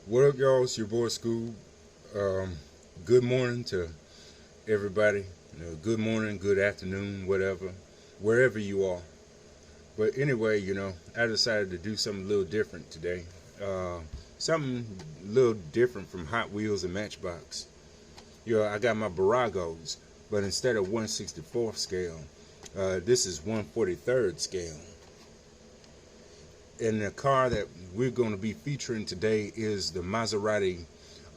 What up, y'all? It's your boy Scoob. Good morning to everybody. Good morning, good afternoon, whatever, wherever you are. But anyway, I decided to do something a little different today. Something a little different from Hot Wheels and Matchbox. I got my Bburagos, but instead of 1/64th scale, this is 1/43rd scale. And the car that we're going to be featuring today is the Maserati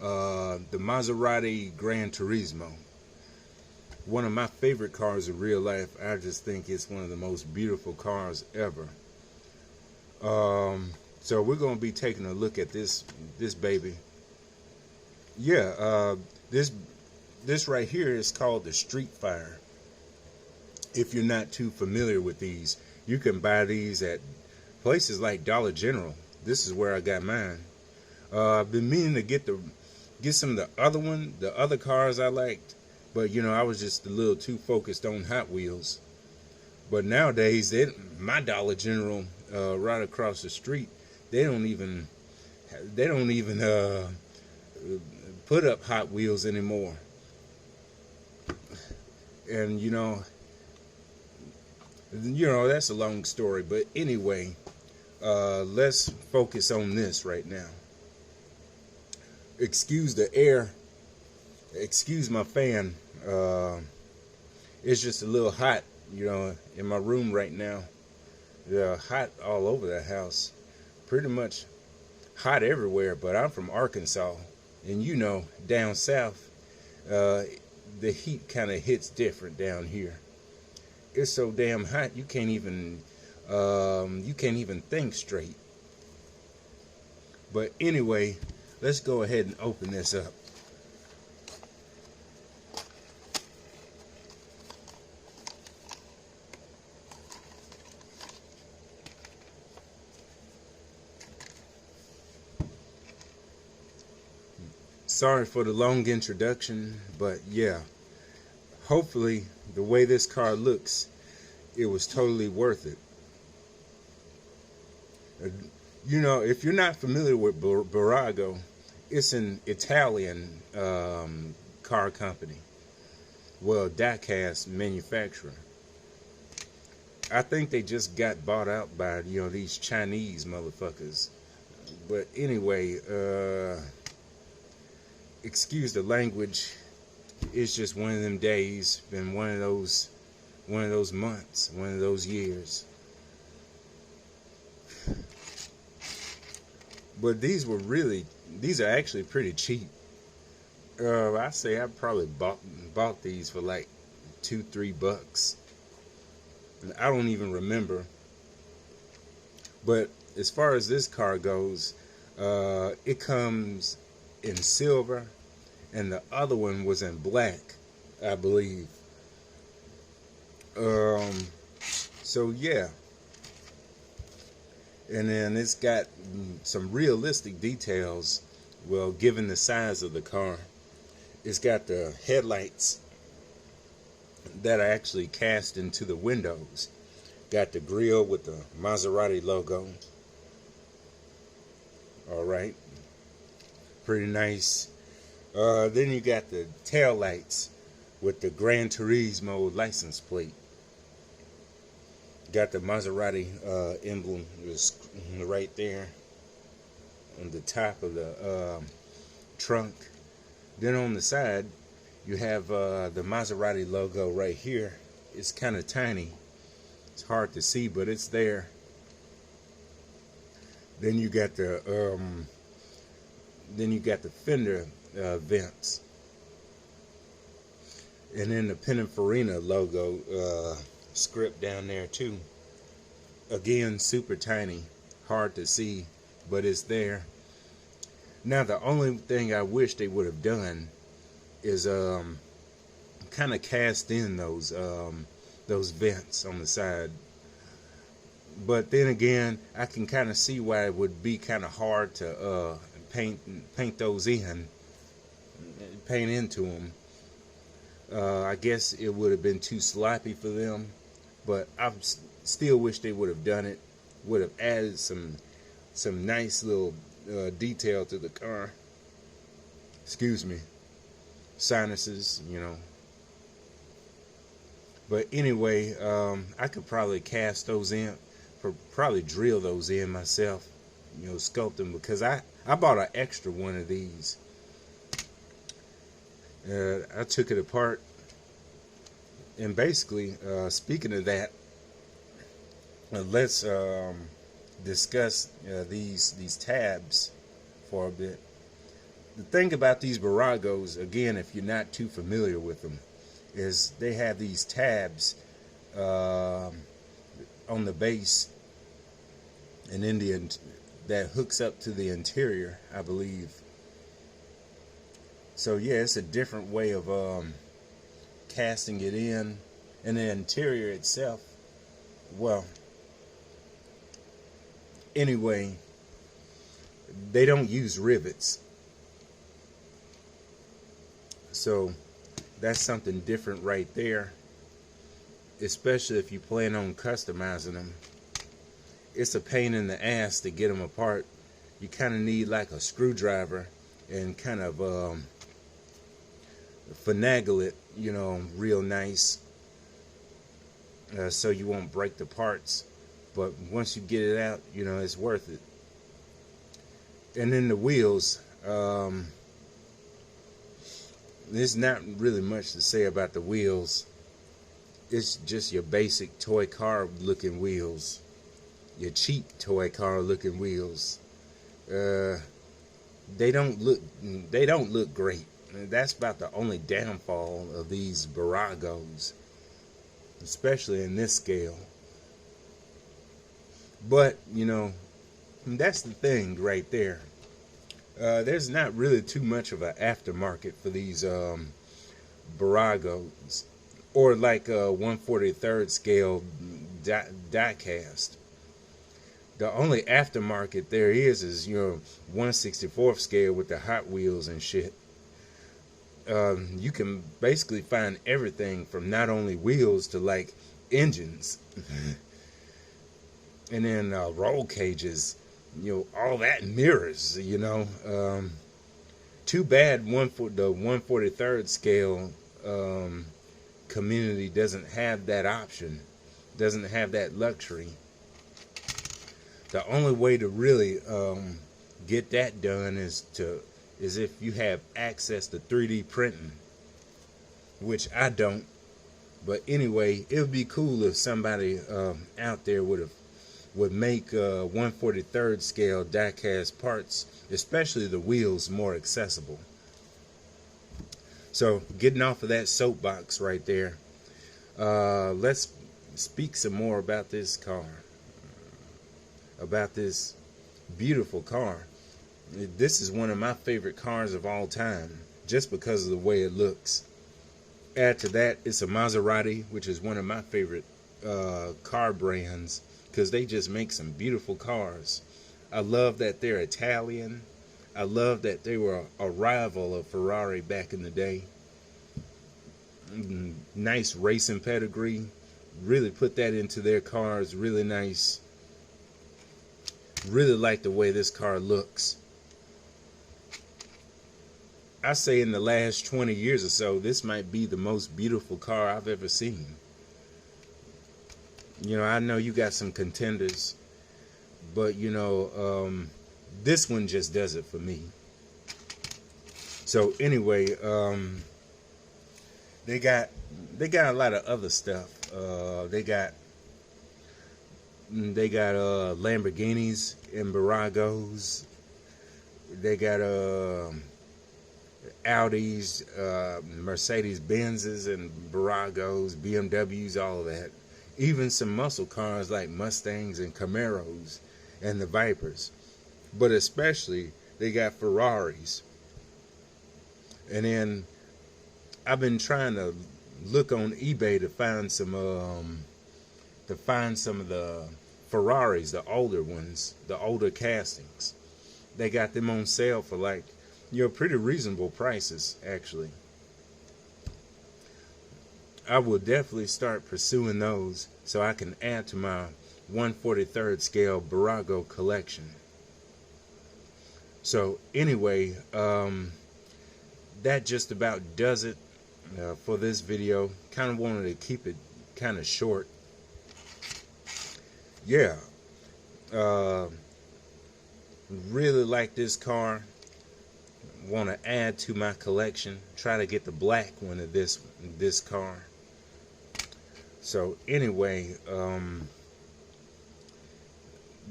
Granturismo. One of my favorite cars in real life. I just think it's one of the most beautiful cars ever. So we're going to be taking a look at this baby. Yeah, this right here is called the Street Fire. If you're not too familiar with these, you can buy these at places like Dollar General. This is where I got mine. I've been meaning to get some of the other cars I liked, but I was just a little too focused on Hot Wheels. But nowadays, my Dollar General right across the street, they don't even put up Hot Wheels anymore. And that's a long story. But anyway. Let's focus on this right now. Excuse the air. Excuse my fan. It's just a little hot, in my room right now. Hot all over the house. Pretty much hot everywhere, but I'm from Arkansas. And down south, the heat kind of hits different down here. It's so damn hot you can't even think straight. But anyway, let's go ahead and open this up. Sorry for the long introduction, but yeah, hopefully the way this car looks, it was totally worth it. If you're not familiar with Bburago, it's an Italian car company. Well, Diecast manufacturer. I think they just got bought out by these Chinese motherfuckers. But anyway, excuse the language. It's just one of them days. Been one of those months, one of those years. But these are actually pretty cheap. I say I probably bought these for like $2-3. And I don't even remember. But as far as this car goes, it comes in silver, and the other one was in black, I believe. So yeah. And then it's got some realistic details. Well, given the size of the car, it's got the headlights that are actually cast into the windows. Got the grille with the Maserati logo. All right, pretty nice. Then you got the tail lights with the Granturismo license plate. Got the Maserati emblem right there on the top of the trunk. Then on the side, you have the Maserati logo right here. It's kind of tiny. It's hard to see, but it's there. Then you got the fender vents, and then the Pininfarina logo script down there too. Again, super tiny, hard to see, but it's there. Now the only thing I wish they would have done is kind of cast in those vents on the side. But then again, I can kind of see why it would be kind of hard to paint those in, paint into them. I guess it would have been too sloppy for them, but I still wish they would have done it. Would have added some nice little detail to the car. Excuse me. Sinuses, you know. But anyway, I could probably cast those in, probably drill those in myself, you know, sculpt them, because I bought an extra one of these. I took it apart, and basically, speaking of that, let's discuss these tabs for a bit. The thing about these Buragos, again, if you're not too familiar with them, is they have these tabs on the base, and then that hooks up to the interior, I believe. So yeah, it's a different way of casting it in. And the interior itself, well, anyway, they don't use rivets. So that's something different right there, especially if you plan on customizing them. It's a pain in the ass to get them apart. You kind of need like a screwdriver and kind of finagle it, you know, real nice, so you won't break the parts. But once you get it out, you know, it's worth it. And then the wheels, there's not really much to say about the wheels. It's just your basic toy car looking wheels, your cheap toy car looking wheels. They don't look great. That's about the only downfall of these Buragos, especially in this scale. But you know, that's the thing right there. There's not really too much of an aftermarket for these Buragos, or like a 1/43rd scale diecast. The only aftermarket there is you know, 1/64th scale with the Hot Wheels and shit. You can basically find everything from not only wheels to like engines, and then roll cages, you know, all that, mirrors, you know. Too bad the 1/43rd scale community doesn't have that option, doesn't have that luxury. The only way to really get that done is if you have access to 3D printing, which I don't. But anyway, it would be cool if somebody out there would make 1/43rd scale diecast parts, especially the wheels, more accessible. So getting off of that soapbox right there, let's speak some more about this car, about this beautiful car. This is one of my favorite cars of all time, just because of the way it looks. Add to that, it's a Maserati, which is one of my favorite car brands, because they just make some beautiful cars. I love that they're Italian. I love that they were a rival of Ferrari back in the day. Nice racing pedigree. Really put that into their cars. Really nice. Really like the way this car looks. I say in the last 20 years or so, this might be the most beautiful car I've ever seen. You know, I know you got some contenders, but you know, this one just does it for me. So anyway, they got a lot of other stuff. They got Lamborghinis and Buragos. They got Audis, Mercedes Benzes and Buragos, BMWs, all of that. Even some muscle cars like Mustangs and Camaros and the Vipers. But especially, they got Ferraris. And then I've been trying to look on eBay to find some of the Ferraris, the older ones, the older castings. They got them on sale for like, you know, pretty reasonable prices, actually. I will definitely start pursuing those so I can add to my 1/43rd scale Bburago collection. So anyway, that just about does it for this video. Kind of wanted to keep it kind of short. Yeah, really like this car. Want to add to my collection. Try to get the black one of this car. So anyway,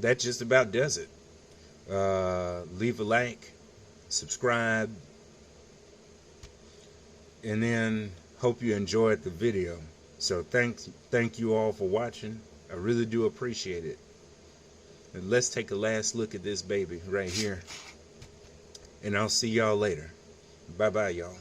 that just about does it. Leave a like, subscribe, and then hope you enjoyed the video. So thank you all for watching. I really do appreciate it. And let's take a last look at this baby right here. And I'll see y'all later. Bye bye, y'all.